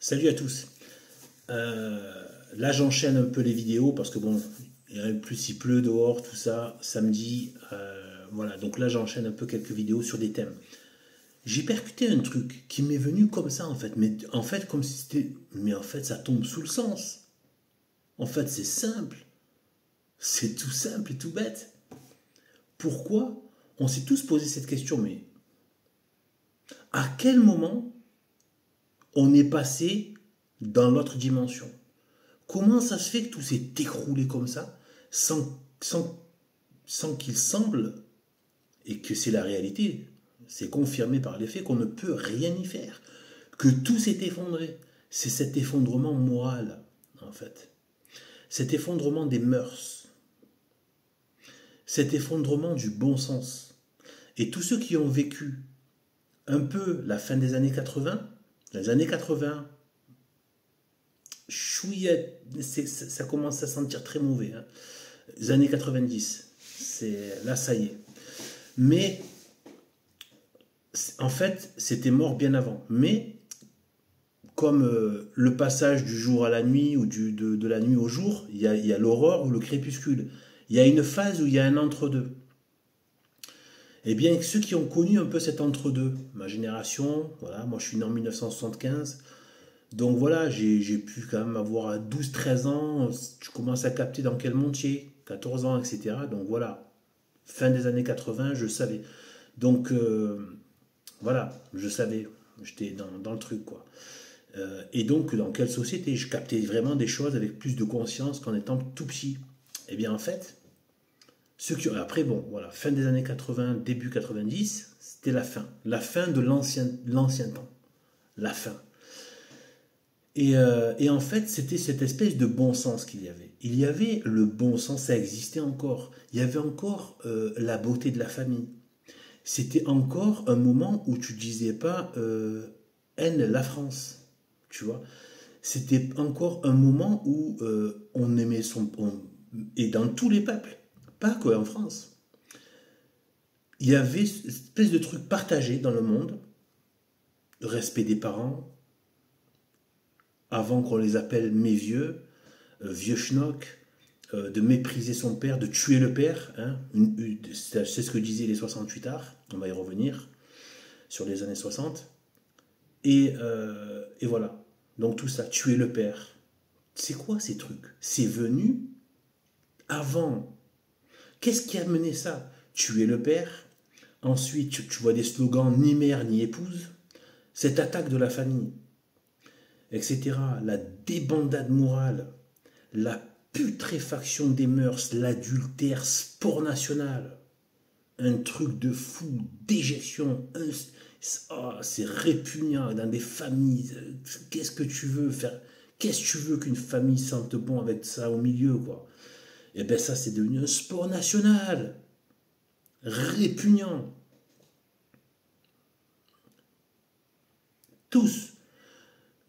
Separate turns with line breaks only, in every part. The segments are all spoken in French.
Salut à tous. Là, j'enchaîne un peu les vidéos parce que bon, plus il pleut dehors, tout ça, samedi. Voilà, donc là, j'enchaîne un peu quelques vidéos sur des thèmes. J'ai percuté un truc qui m'est venu comme ça en fait, mais en fait, comme si c'était. Mais en fait, ça tombe sous le sens. En fait, c'est simple. C'est tout simple et tout bête. Pourquoi on s'est tous posé cette question, mais à quel moment on est passé dans l'autre dimension? Comment ça se fait que tout s'est écroulé comme ça, sans qu'il semble, et que c'est la réalité, c'est confirmé par les faits, qu'on ne peut rien y faire, que tout s'est effondré. C'est cet effondrement moral, en fait. Cet effondrement des mœurs. Cet effondrement du bon sens. Et tous ceux qui ont vécu un peu la fin des années 80, les années 80, chouillette, ça commence à sentir très mauvais. Hein. Les années 90, là ça y est. Mais en fait, c'était mort bien avant. Mais comme le passage du jour à la nuit ou de la nuit au jour, il y a l'aurore ou le crépuscule. Il y a une phase où il y a un entre-deux. Eh bien, ceux qui ont connu un peu cet entre-deux, ma génération, voilà, moi je suis né en 1975, donc voilà, j'ai pu quand même avoir à 12-13 ans, je commence à capter dans quel monde j'ai, 14 ans, etc. Donc voilà, fin des années 80, je savais. Donc voilà, je savais, j'étais dans le truc quoi. Et donc dans quelle société? Je captais vraiment des choses avec plus de conscience qu'en étant tout petit. Eh bien en fait, après bon, voilà, fin des années 80, début 90, c'était la fin de l'ancien temps, la fin. Et en fait, c'était cette espèce de bon sens qu'il y avait. Il y avait le bon sens, ça existait encore. Il y avait encore la beauté de la famille. C'était encore un moment où tu disais pas haine la France, tu vois. C'était encore un moment où on aimait et dans tous les peuples, pas qu'en France. Il y avait une espèce de truc partagé dans le monde, le respect des parents, avant qu'on les appelle mes vieux, vieux schnock, de mépriser son père, de tuer le père. Hein. C'est ce que disaient les 68 arts, on va y revenir, sur les années 60. Et voilà. Donc tout ça, tuer le père. C'est quoi ces trucs? C'est venu avant. Qu'est-ce qui a mené ça? Tuer le père. Ensuite, tu vois des slogans ni mère ni épouse. Cette attaque de la famille, etc. La débandade morale, la putréfaction des mœurs, l'adultère, sport national, un truc de fou, déjection, c'est répugnant dans des familles. Qu'est-ce que tu veux faire? Qu'est-ce que tu veux qu'une famille sente bon avec ça au milieu, quoi? Et bien ça, c'est devenu un sport national, répugnant. Tous.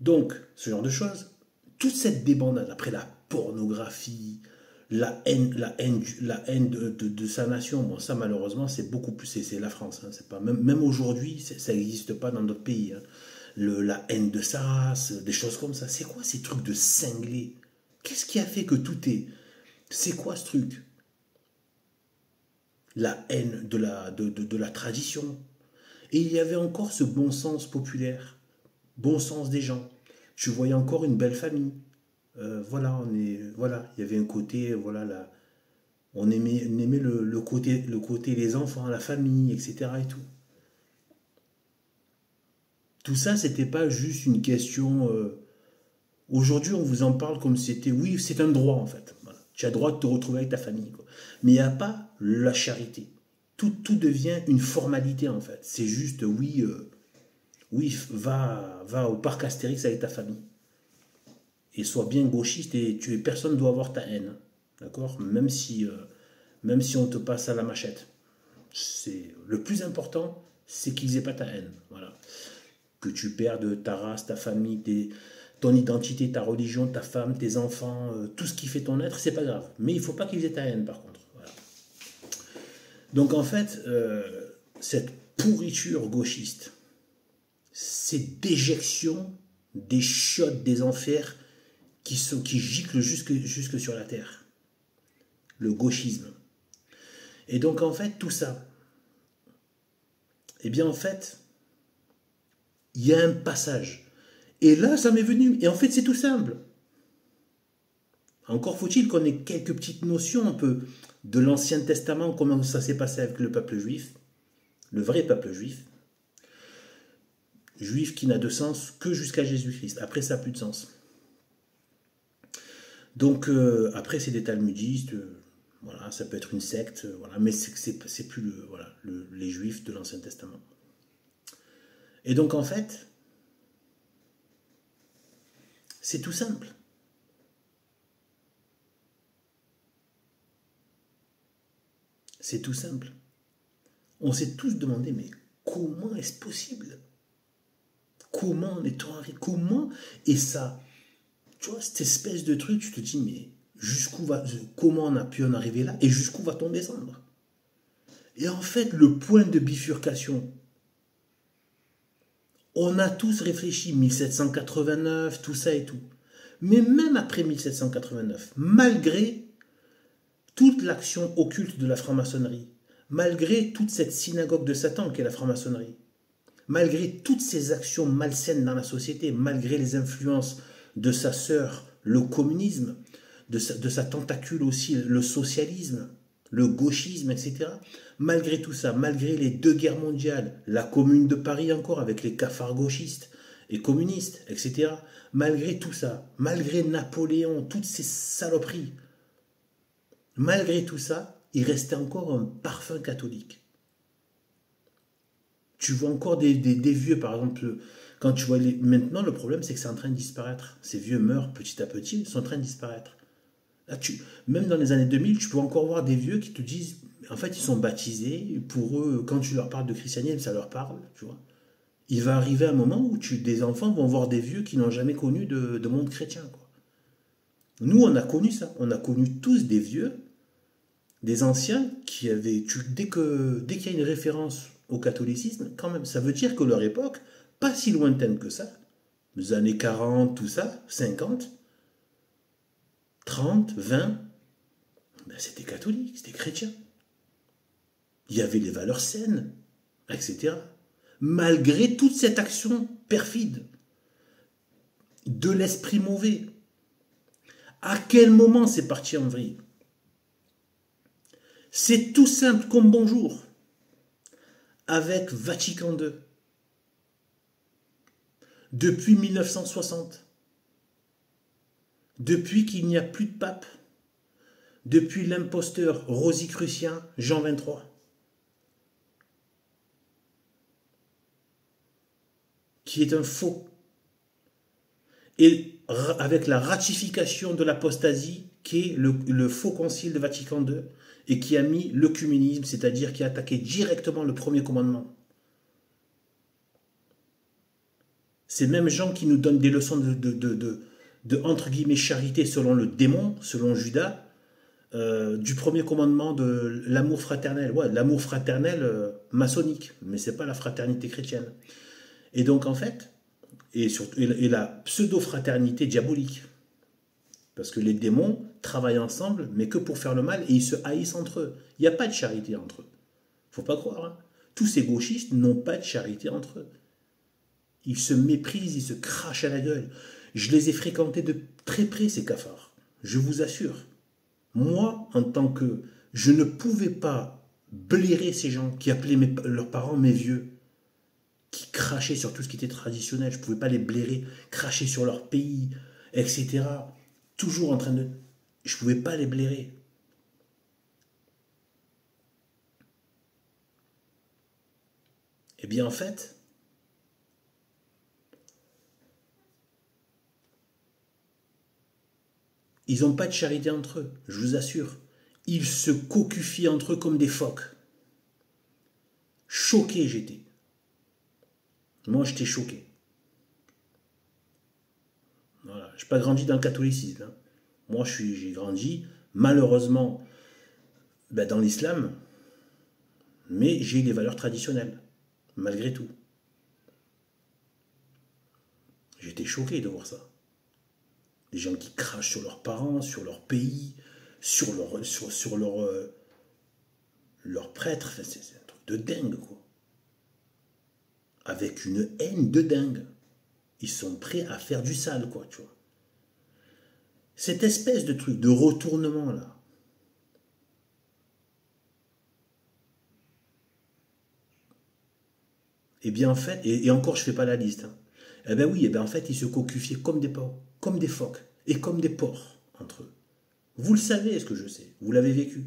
Donc, ce genre de choses, toute cette débandade, après la pornographie, la haine de sa nation, bon ça malheureusement c'est beaucoup plus, c'est la France, hein, c'est pas, même aujourd'hui ça n'existe pas dans d'autres pays, hein. La haine de sa race, des choses comme ça, c'est quoi ces trucs de cinglés? Qu'est-ce qui a fait que c'est quoi ce truc? La haine de la tradition. Et il y avait encore ce bon sens populaire, bon sens des gens. Tu voyais encore une belle famille. Voilà, voilà, il y avait un côté, voilà, là, on aimait le côté les enfants, la famille, etc. et tout. Tout ça, c'était pas juste une question. Aujourd'hui, on vous en parle comme si c'était, oui, c'est un droit en fait. Voilà. Tu as le droit de te retrouver avec ta famille, quoi. Mais il n'y a pas la charité. Tout devient une formalité en fait. C'est juste, oui, oui, va au parc Astérix avec ta famille. Et sois bien gauchiste et personne ne doit avoir ta haine. D'accord, même si on te passe à la machette. Le plus important, c'est qu'ils aient pas ta haine. Voilà. Que tu perdes ta race, ta famille, ton identité, ta religion, ta femme, tes enfants, tout ce qui fait ton être, c'est pas grave. Mais il faut pas qu'ils aient ta haine par contre. Voilà. Donc en fait, cette pourriture gauchiste, cette déjection des chiottes des enfers qui giclent jusque sur la terre. Le gauchisme. Et donc en fait, tout ça, eh bien en fait, il y a un passage. Et là, ça m'est venu. Et en fait, c'est tout simple. Encore faut-il qu'on ait quelques petites notions un peu de l'Ancien Testament, comment ça s'est passé avec le peuple juif, le vrai peuple juif. Juif qui n'a de sens que jusqu'à Jésus-Christ. Après, ça n'a plus de sens. Donc, après, c'est des talmudistes, voilà, ça peut être une secte, voilà, mais c'est plus les juifs de l'Ancien Testament. Et donc, en fait, c'est tout simple. C'est tout simple. On s'est tous demandé, mais comment est-ce possible? Comment en est-on arrivé? Comment? Et ça, tu vois, cette espèce de truc, tu te dis, mais comment on a pu en arriver là et jusqu'où va-t-on descendre? Et en fait, le point de bifurcation, on a tous réfléchi, 1789, tout ça et tout. Mais même après 1789, malgré toute l'action occulte de la franc-maçonnerie, malgré toute cette synagogue de Satan qu'est la franc-maçonnerie, malgré toutes ces actions malsaines dans la société, malgré les influences de sa sœur, le communisme, de sa tentacule aussi, le socialisme, le gauchisme, etc. Malgré tout ça, malgré les 2 guerres mondiales, la Commune de Paris encore avec les cafards gauchistes et communistes, etc. Malgré tout ça, malgré Napoléon, toutes ces saloperies, malgré tout ça, il restait encore un parfum catholique. Tu vois encore des vieux, par exemple, quand tu vois maintenant, le problème, c'est que c'est en train de disparaître. Ces vieux meurent petit à petit, ils sont en train de disparaître. Là, même dans les années 2000, tu peux encore voir des vieux qui te disent, en fait, ils sont baptisés, pour eux, quand tu leur parles de christianisme, ça leur parle, tu vois. Il va arriver un moment où des enfants vont voir des vieux qui n'ont jamais connu de monde chrétien, quoi. Nous, on a connu ça. On a connu tous des vieux, des anciens qui avaient... dès qu'il y a une référence au catholicisme, quand même, ça veut dire que leur époque, pas si lointaine que ça, les années 40, tout ça, 50, 30, 20, ben c'était catholique, c'était chrétien. Il y avait des valeurs saines, etc. Malgré toute cette action perfide de l'esprit mauvais, à quel moment c'est parti en vrille? C'est tout simple comme bonjour. Avec Vatican II. Depuis 1960. Depuis qu'il n'y a plus de pape. Depuis l'imposteur rosicrucien Jean XXIII. Qui est un faux. Et avec la ratification de l'apostasie, qui est le faux concile de Vatican II, et qui a mis l'œcuménisme, c'est-à-dire qui a attaqué directement le premier commandement. Ces mêmes gens qui nous donnent des leçons de entre guillemets, charité selon le démon, selon Judas, du premier commandement de l'amour fraternel. Ouais, l'amour fraternel maçonnique, mais c'est pas la fraternité chrétienne. Et donc, en fait, et la pseudo-fraternité diabolique. Parce que les démons travaillent ensemble, mais que pour faire le mal, et ils se haïssent entre eux. Il n'y a pas de charité entre eux. Faut pas croire. Hein. Tous ces gauchistes n'ont pas de charité entre eux. Ils se méprisent, ils se crachent à la gueule. Je les ai fréquentés de très près, ces cafards. Je vous assure. Moi, en tant que... Je ne pouvais pas blairer ces gens qui appelaient leurs parents mes vieux, qui crachaient sur tout ce qui était traditionnel. Je ne pouvais pas les blairer, cracher sur leur pays, etc. Toujours en train de... Je ne pouvais pas les blairer. Eh bien, en fait, ils n'ont pas de charité entre eux, je vous assure. Ils se cocufient entre eux comme des phoques. Choqué j'étais. Moi, j'étais choqué. Voilà. Je n'ai pas grandi dans le catholicisme. Hein. Moi, j'ai grandi, malheureusement, dans l'islam, mais j'ai j'ai j'étais choqué de voir ça. Des gens qui crachent sur leurs parents, sur leur pays, sur leur prêtre. Enfin, c'est un truc de dingue, quoi. Avec une haine de dingue. Ils sont prêts à faire du sale, quoi, tu vois. Cette espèce de truc, de retournement, là. Eh bien, en fait, et encore, je ne fais pas la liste. Hein. Eh bien oui, eh bien, en fait, ils se cocufiaient comme des phoques, et comme des porcs, entre eux. Vous le savez, ce que je sais. Vous l'avez vécu.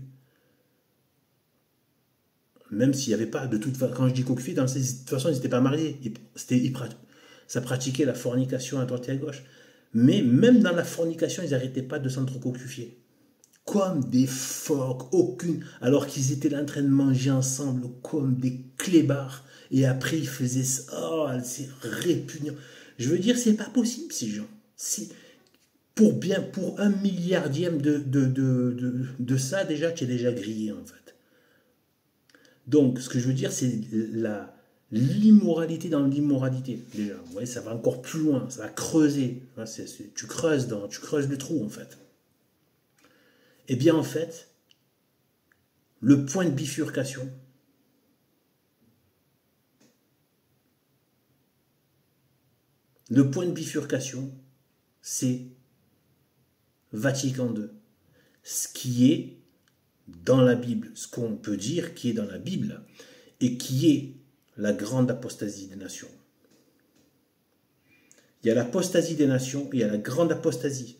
Même s'il n'y avait pas, de toute façon, quand je dis cocufier, de toute façon, ils n'étaient pas mariés. Ça pratiquait la fornication à droite et à gauche. Mais même dans la fornication, ils n'arrêtaient pas de s'entrecocufier. Comme des phoques, aucune. Alors qu'ils étaient là en train de manger ensemble, comme des clébards. Et après, ils faisaient ça. Oh, c'est répugnant. Je veux dire, c'est pas possible, ces gens. Pour un milliardième de ça, déjà, tu es déjà grillé, en fait. Donc, ce que je veux dire, c'est l'immoralité dans l'immoralité, déjà. Vous voyez, ça va encore plus loin, ça va creuser. Tu creuses le trou, en fait. Eh bien, en fait, le point de bifurcation, c'est Vatican II. Ce qui est dans la Bible, ce qu'on peut dire qui est dans la Bible, et qui est la grande apostasie des nations. Il y a l'apostasie des nations et il y a la grande apostasie.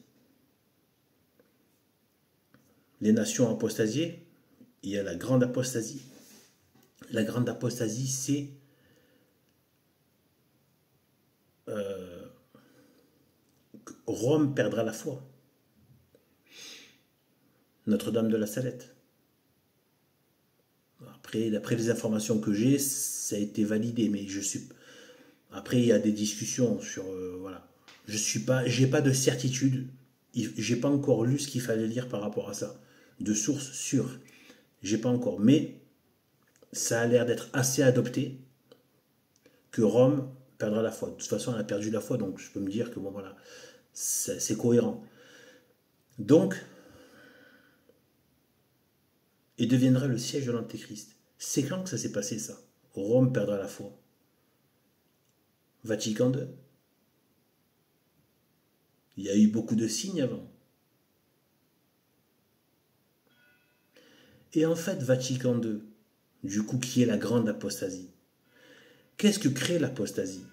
Les nations apostasiées, il y a la grande apostasie. La grande apostasie, c'est Rome perdra la foi. Notre-Dame de la Salette. Après, d'après les informations que j'ai, ça a été validé, mais je suis. Après, il y a des discussions sur voilà. J'ai pas de certitude. J'ai pas encore lu ce qu'il fallait lire par rapport à ça, de sources sûres. J'ai pas encore, mais ça a l'air d'être assez adopté que Rome perdra la foi. De toute façon, elle a perdu la foi, donc je peux me dire que bon voilà, c'est cohérent. Donc, et deviendra le siège de l'Antéchrist. C'est quand que ça s'est passé, ça? Rome perdra la foi. Vatican II. Il y a eu beaucoup de signes avant. Et en fait, Vatican II, du coup, qui est la grande apostasie. Qu'est-ce que crée l'apostasie?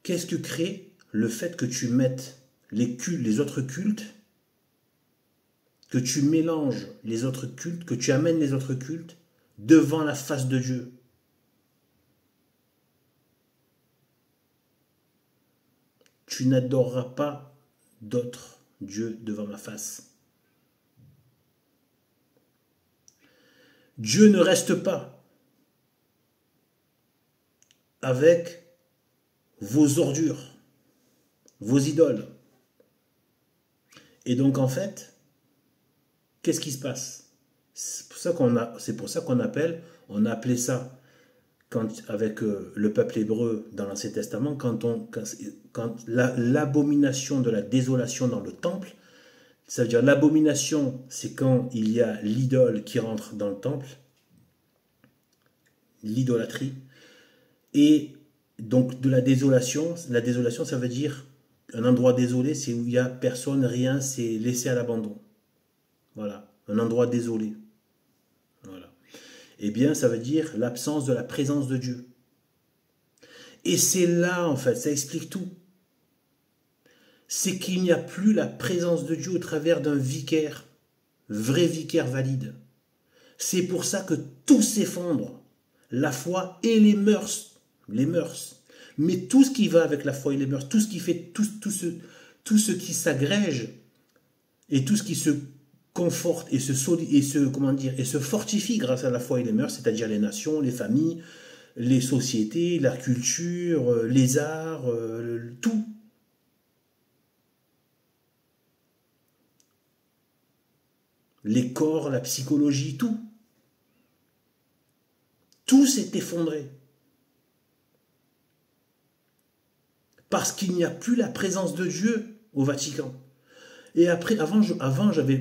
Qu'est-ce que crée le fait que tu mettes les autres cultes, que tu mélanges les autres cultes, que tu amènes les autres cultes devant la face de Dieu? Tu n'adoreras pas d'autres dieux devant ma face. Dieu ne reste pas avec vos ordures, vos idoles. Et donc en fait, qu'est-ce qui se passe? C'est pour ça qu'on appelle, on a appelé ça avec le peuple hébreu dans l'Ancien Testament, quand l'abomination de la désolation dans le temple, ça veut dire l'abomination, c'est quand il y a l'idole qui rentre dans le temple, l'idolâtrie, et donc de la désolation, ça veut dire un endroit désolé, c'est où il n'y a personne, rien, c'est laissé à l'abandon. Voilà, un endroit désolé. Voilà. Eh bien, ça veut dire l'absence de la présence de Dieu. Et c'est là, en fait, ça explique tout. C'est qu'il n'y a plus la présence de Dieu au travers d'un vicaire, vrai vicaire valide. C'est pour ça que tout s'effondre. La foi et les mœurs. Mais tout ce qui va avec la foi et les mœurs, tout ce qui fait, tout ce qui s'agrège et tout ce qui se conforte et se fortifie grâce à la foi et les mœurs, c'est-à-dire les nations, les familles, les sociétés, la culture, les arts, tout. Les corps, la psychologie, tout. Tout s'est effondré. Parce qu'il n'y a plus la présence de Dieu au Vatican. Et après, avant j'avais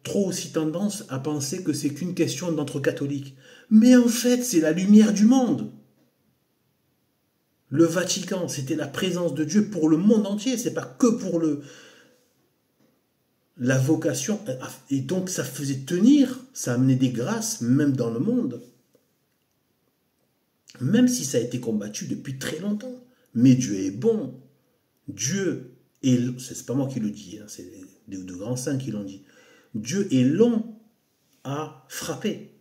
trop aussi tendance à penser que c'est qu'une question d'entre catholiques. Mais en fait, c'est la lumière du monde. Le Vatican, c'était la présence de Dieu pour le monde entier. C'est pas que pour la vocation. Et donc, ça faisait tenir, ça amenait des grâces, même dans le monde. Même si ça a été combattu depuis très longtemps. Mais Dieu est bon. Dieu est... C'est pas moi qui le dis, hein, c'est de grands saints qui l'ont dit. Dieu est long à frapper.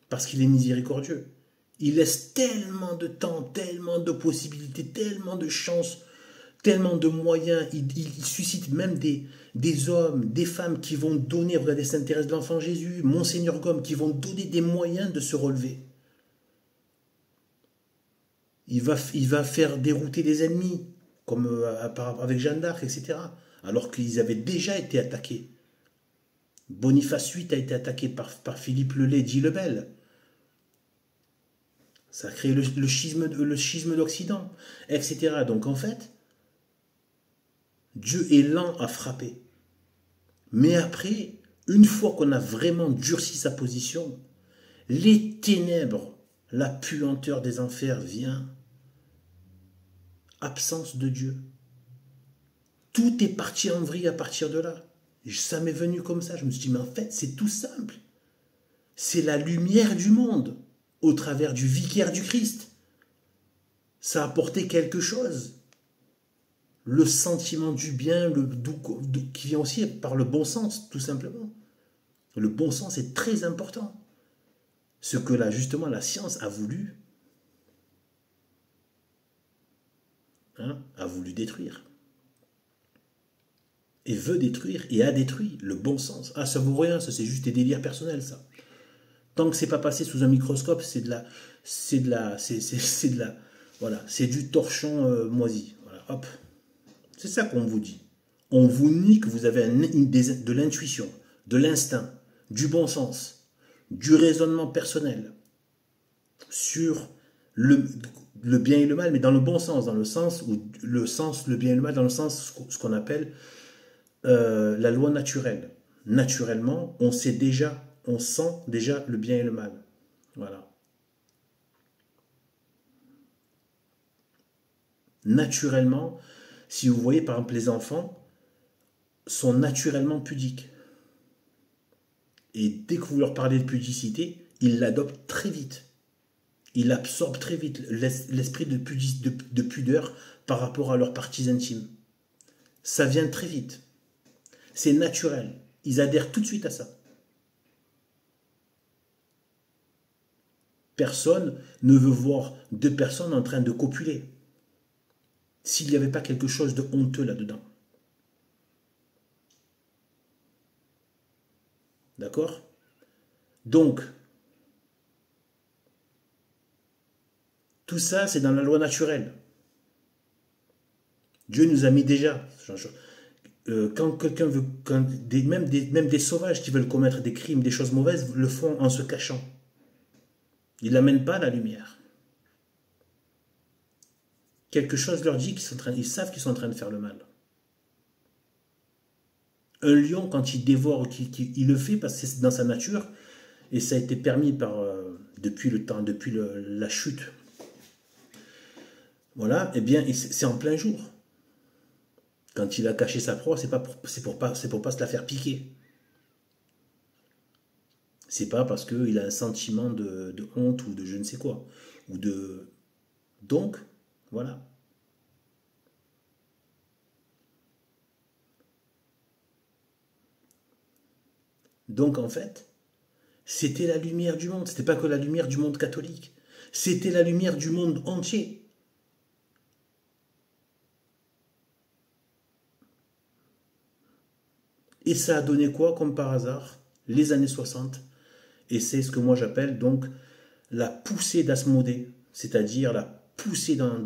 Parce qu'il est miséricordieux. Il laisse tellement de temps, tellement de possibilités, tellement de chances, tellement de moyens. Il suscite même des hommes, des femmes qui vont donner, regardez Sainte Thérèse de l'Enfant Jésus, Monseigneur Gomme, qui vont donner des moyens de se relever. Il va faire dérouter les ennemis, comme avec Jeanne d'Arc, etc. Alors qu'ils avaient déjà été attaqués. Boniface VIII a été attaqué par Philippe le Laid, dit Lebel. Ça a créé le schisme d'Occident, etc. Donc en fait, Dieu est lent à frapper. Mais après, une fois qu'on a vraiment durci sa position, les ténèbres, la puanteur des enfers vient. Absence de Dieu. Tout est parti en vrille à partir de là. Ça m'est venu comme ça. Je me suis dit, mais en fait, c'est tout simple. C'est la lumière du monde, au travers du vicaire du Christ. Ça a apporté quelque chose. Le sentiment du bien, qui vient aussi par le bon sens, tout simplement. Le bon sens est très important. Ce que là, justement, la science a voulu, a voulu détruire. Et veut détruire, et a détruit le bon sens. Ah, ça vaut rien, ça c'est juste des délires personnels, ça. Tant que c'est pas passé sous un microscope, c'est voilà, c'est du torchon moisi. Voilà, hop. C'est ça qu'on vous dit. On vous nie que vous avez de l'intuition, de l'instinct, du bon sens, du raisonnement personnel sur le bien et le mal, mais dans le bon sens, dans le sens où le bien et le mal, dans le sens ce qu'on appelle la loi naturelle. Naturellement, on sent déjà le bien et le mal. Voilà. Naturellement, si vous voyez par exemple les enfants sont naturellement pudiques. Et dès que vous leur parlez de pudicité, ils l'adoptent très vite. Ils absorbent très vite l'esprit de pudeur par rapport à leurs parties intimes. Ça vient très vite. C'est naturel. Ils adhèrent tout de suite à ça. Personne ne veut voir deux personnes en train de copuler. S'il n'y avait pas quelque chose de honteux là-dedans. D'accord? Donc, tout ça, c'est dans la loi naturelle. Dieu nous a mis déjà. Quand quelqu'un veut, même des sauvages qui veulent commettre des crimes, des choses mauvaises, le font en se cachant. Ils n'amènent pas la lumière. Quelque chose leur dit ils savent qu'ils sont en train de faire le mal. Un lion, quand il dévore, il le fait parce que c'est dans sa nature, et ça a été permis depuis la chute. Voilà, et bien c'est en plein jour. Quand il a caché sa proie, c'est pour pas se la faire piquer. C'est pas parce qu'il a un sentiment de honte ou de je ne sais quoi. Donc, voilà. Donc, en fait, c'était la lumière du monde. C'était pas que la lumière du monde catholique. C'était la lumière du monde entier. Et ça a donné quoi, comme par hasard? Les années 60. Et c'est ce que moi j'appelle donc la poussée d'Asmodée, c'est-à-dire la poussée dans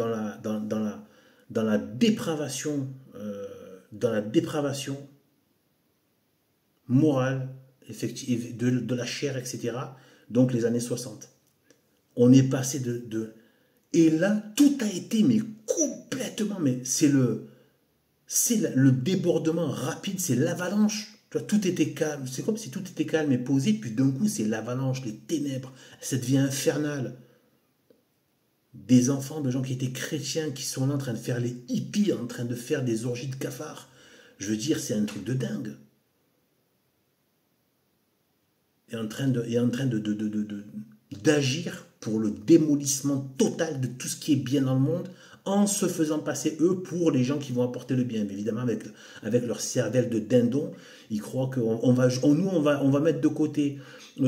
la dépravation, morale, effective, de la chair, etc. Donc les années 60. On est passé Et là, tout a été, mais complètement, mais c'est le débordement rapide, c'est l'avalanche. Tu vois, tout était calme. C'est comme si tout était calme et posé, puis d'un coup, c'est l'avalanche, les ténèbres. Ça devient infernal. Des enfants de gens qui étaient chrétiens, qui sont là en train de faire les hippies, en train de faire des orgies de cafards. Je veux dire, c'est un truc de dingue. D'agir pour le démolissement total de tout ce qui est bien dans le monde, en se faisant passer eux pour les gens qui vont apporter le bien. Mais évidemment, avec leur cervelle de dindon, ils croient on va mettre de côté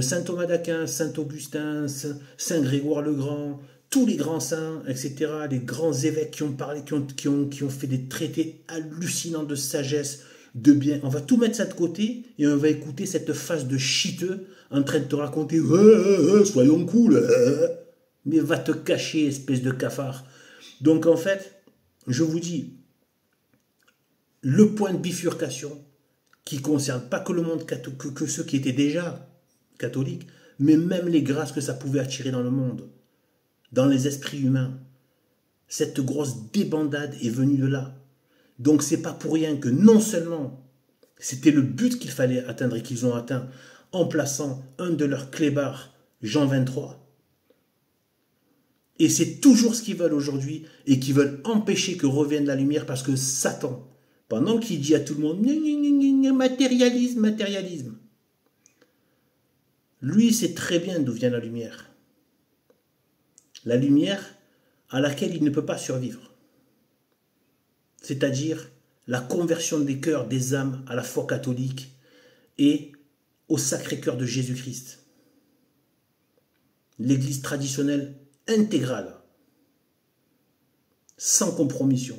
saint Thomas d'Aquin, saint Augustin, saint Grégoire le Grand, tous les grands saints, etc., les grands évêques qui ont parlé, qui ont fait des traités hallucinants de sagesse, de bien. On va tout mettre ça de côté et on va écouter cette face de chiteux en train de te raconter soyons cool. Mais va te cacher, espèce de cafard. Donc en fait, je vous dis, le point de bifurcation qui concerne pas que le monde que ceux qui étaient déjà catholiques, mais même les grâces que ça pouvait attirer dans le monde, dans les esprits humains. Cette grosse débandade est venue de là. Donc c'est pas pour rien que non seulement c'était le but qu'il fallait atteindre et qu'ils ont atteint en plaçant un de leurs clébards, Jean 23, et c'est toujours ce qu'ils veulent aujourd'hui et qu'ils veulent empêcher que revienne la lumière parce que Satan, pendant qu'il dit à tout le monde matérialisme, matérialisme, lui sait très bien d'où vient la lumière. La lumière à laquelle il ne peut pas survivre. C'est-à-dire la conversion des cœurs, des âmes à la foi catholique et au Sacré-Cœur de Jésus-Christ. L'église traditionnelle intégrale, sans compromission.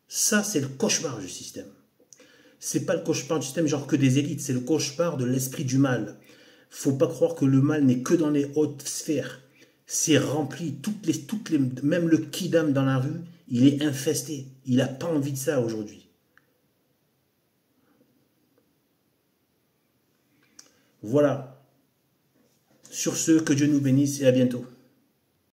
Ça, c'est le cauchemar du système. C'est pas le cauchemar du système genre que des élites, c'est le cauchemar de l'esprit du mal. Faut pas croire que le mal n'est que dans les hautes sphères. C'est rempli, même le kidam dans la rue, il est infesté. Il n'a pas envie de ça aujourd'hui. Voilà. Sur ce, que Dieu nous bénisse et à bientôt.